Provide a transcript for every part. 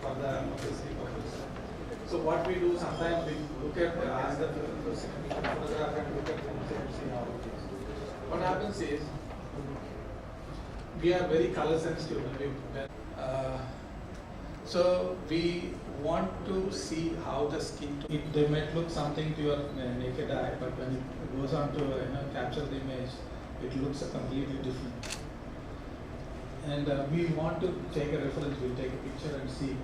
for the publicity purpose. So what we do sometimes we look at ask the photograph and look at things and see how it is. What happens is we are very color sensitive. So we want to see how the skin tone. They might look something to your naked eye, but when it goes on to capture the image, it looks completely different. And we want to take a reference. We take a picture and see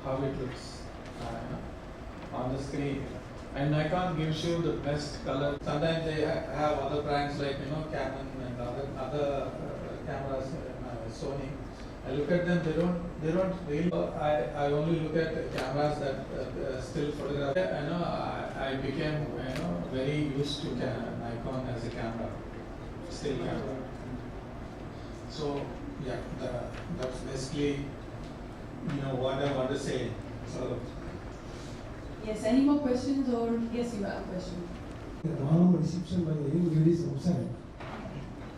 how it looks on the screen. And Nikon gives you the best color. Sometimes they have other brands like Canon and other cameras, Sony. I look at them. They don't really. I only look at cameras that still photograph. I became very used to Nikon as a camera, still camera. So yeah, that's basically what I want to say. So yes, any more questions or yes, you have a question. The warm reception by the young ladies outside.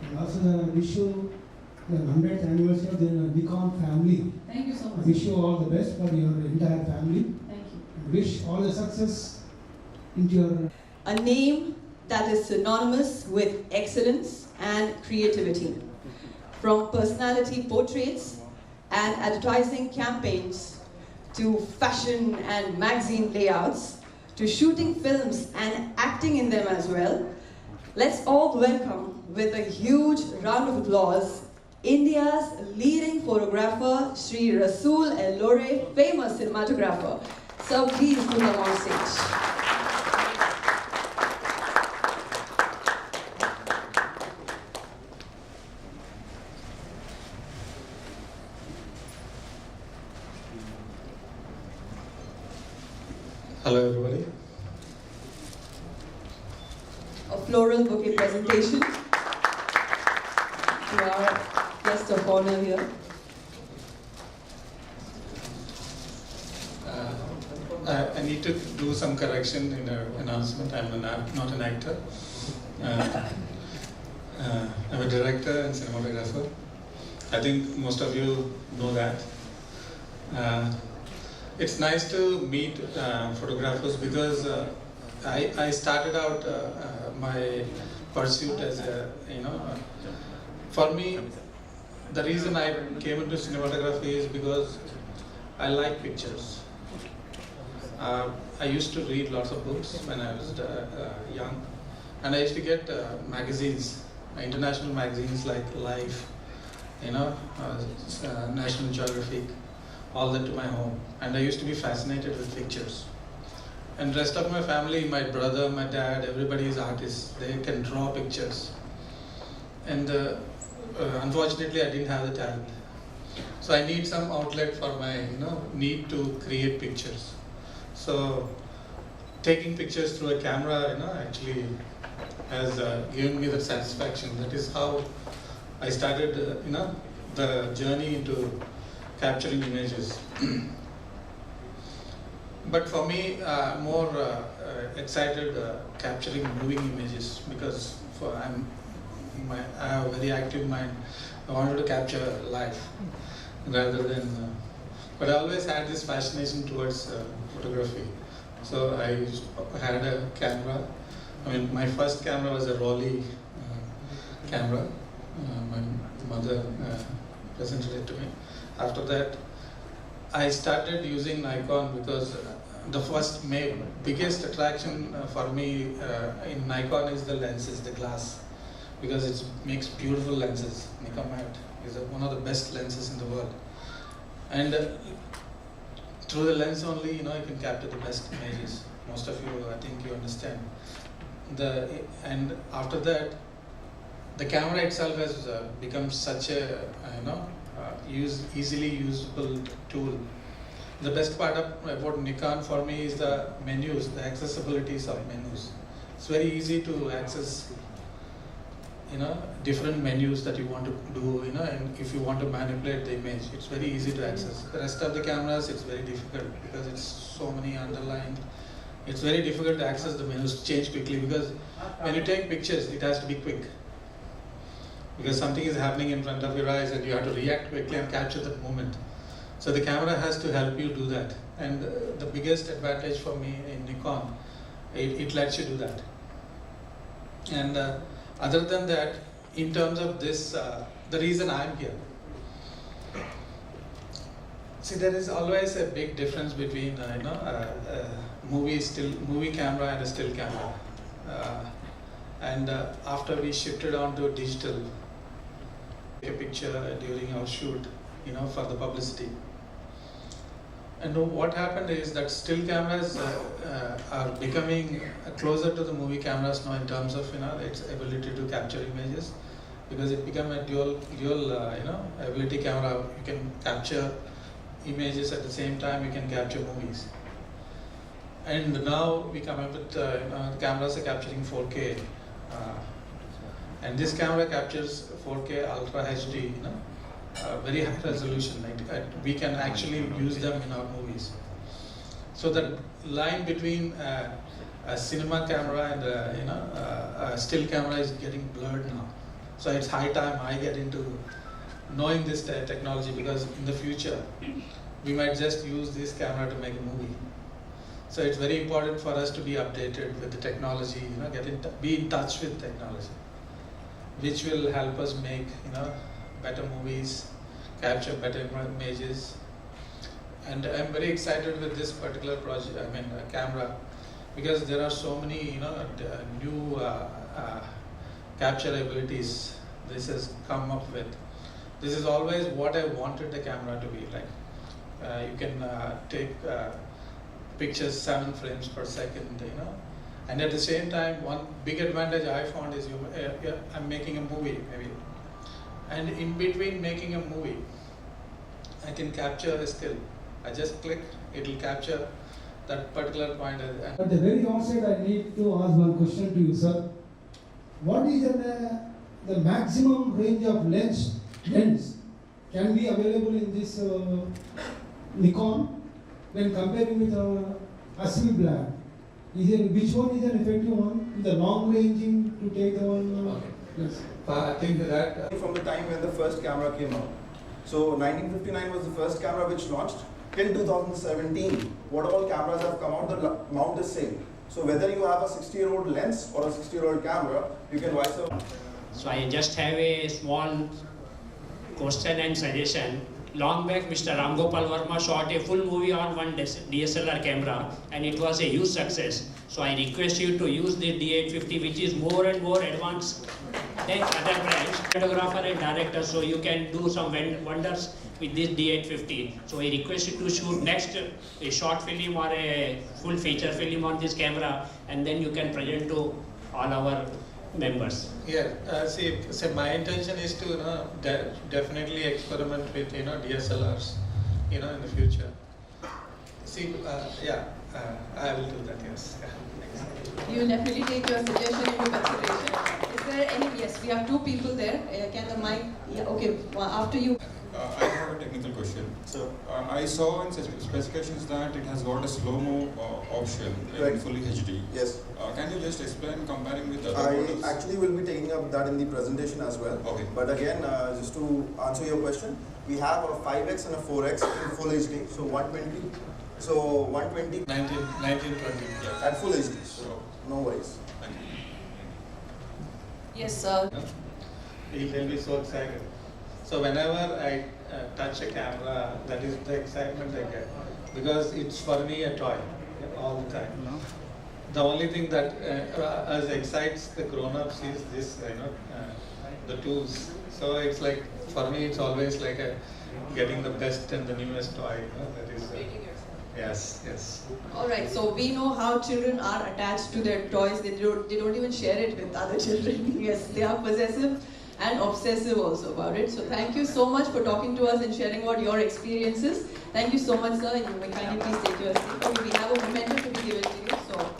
And also I wish you the 100th anniversary of the Nikon family. Thank you so much. I wish you all the best for your entire family. Thank you. And wish all the success into your... A name that is synonymous with excellence and creativity. From personality portraits and advertising campaigns to fashion and magazine layouts to shooting films and acting in them as well, let's all welcome with a huge round of applause India's leading photographer, Shri Rasool Ellore, famous cinematographer. So please put him on stage. hello everybody. A floral bouquet presentation. We are guest of honor here. I need to do some correction in our announcement. I'm not an actor. I'm a director and cinematographer. I think most of you know that. It's nice to meet photographers because I started out my pursuit as for me, the reason I came into cinematography is because I like pictures. I used to read lots of books when I was young, and I used to get magazines, international magazines like Life, National Geographic, all that to my home, and I used to be fascinated with pictures. And rest of my family, my brother, my dad, everybody is artists. They can draw pictures, and unfortunately, I didn't have the talent. So I need some outlet for my need to create pictures. So taking pictures through a camera, actually has given me the satisfaction. That is how I started, the journey into capturing images. But for me, more excited capturing moving images because I have a very active mind. I wanted to capture life rather than. But I always had this fascination towards photography. So I had a camera. My first camera was a Rolly camera. My mother presented it to me. After that, I started using Nikon because the biggest attraction for me in Nikon is the lenses, the glass, because it makes beautiful lenses. Nikon is one of the best lenses in the world, and through the lens only, you can capture the best images. Most of you, I think, you understand. And after that, the camera itself has become such a easily usable tool. The best part about Nikon for me is the menus, the accessibilities of menus. It's very easy to access, different menus that you want to do, and if you want to manipulate the image, it's very easy to access. The rest of the cameras, it's very difficult because it's so many underlined. It's very difficult to access the menus, change quickly, because when you take pictures, it has to be quick. Because something is happening in front of your eyes and you have to react quickly and capture that moment. So the camera has to help you do that. And the biggest advantage for me in Nikon, it lets you do that. And other than that, in terms of this, the reason I'm here. See, there is always a big difference between movie camera and a still camera. And after we shifted on to digital, take a picture during our shoot, for the publicity. And what happened is that still cameras are becoming closer to the movie cameras now in terms of its ability to capture images, because it became a dual ability camera. You can capture images at the same time you can capture movies. And now we come up with cameras are capturing 4K, and this camera captures 4K Ultra HD, very high resolution. We can actually use them in our movies. So the line between a cinema camera and a still camera is getting blurred now. So it's high time I get into knowing this technology, because in the future we might just use this camera to make a movie. So it's very important for us to be updated with the technology, be in touch with technology, which will help us make better movies, capture better images. And I'm very excited with this particular project, camera, because there are so many new capture abilities this has come up with. This is always what I wanted the camera to be like. You can take pictures 7 frames per second, and at the same time, one big advantage I found is I'm making a movie maybe, and in between making a movie, I can capture a still. I just click, it will capture that particular point. At the very onset, I need to ask one question to you, sir. What is the maximum range of lens can be available in this Nikon when comparing with Hasselblad? Which one is an effective one? The long ranging to take the one? Okay. Yes. I think that from the time when the first camera came out. So 1959 was the first camera which launched. Till 2017, what all cameras have come out, the mount is same. So whether you have a 60-year-old lens or a 60-year-old camera, you can vice versa. So I just have a small question and suggestion. Long back, Mr. Ram Gopal Verma shot a full movie on one DSLR camera, and it was a huge success. So I request you to use the D850, which is more and more advanced than other brands, photographer and director, so you can do some wonders with this D850. So I request you to shoot next a short film or a full feature film on this camera, and then you can present to all our members. Yeah, see, my intention is to definitely experiment with DSLRs, in the future. See, I will do that. Yes. You will definitely take your suggestion into consideration. Is there any? Yes, we have 2 people there. Can the mic? Yeah, okay. After you. I have a technical question. So I saw in specifications that it has got a slow-mo option in fully HD. Yes. Can you just explain comparing with other models? I actually will be taking up that in the presentation as well. Okay. But again, just to answer your question, we have a 5x and a 4x in full HD. So 120. So 120. 1920. Yeah. At full HD. So, No worries. thank you. Yes, sir. They'll be so excited. So whenever I touch a camera, that is the excitement I get, because it's for me a toy all the time. The only thing that as excites the grown-ups is this, the tools. So it's like, for me, it's always like getting the best and the newest toy. That is. Yes. All right. So we know how children are attached to their toys. They don't even share it with other children. Yes, they are possessive and obsessive also about it. So thank you so much for talking to us and sharing about your experiences. Thank you so much, sir. You may kindly please take your seat. Okay, we have a memento to be given to you. So.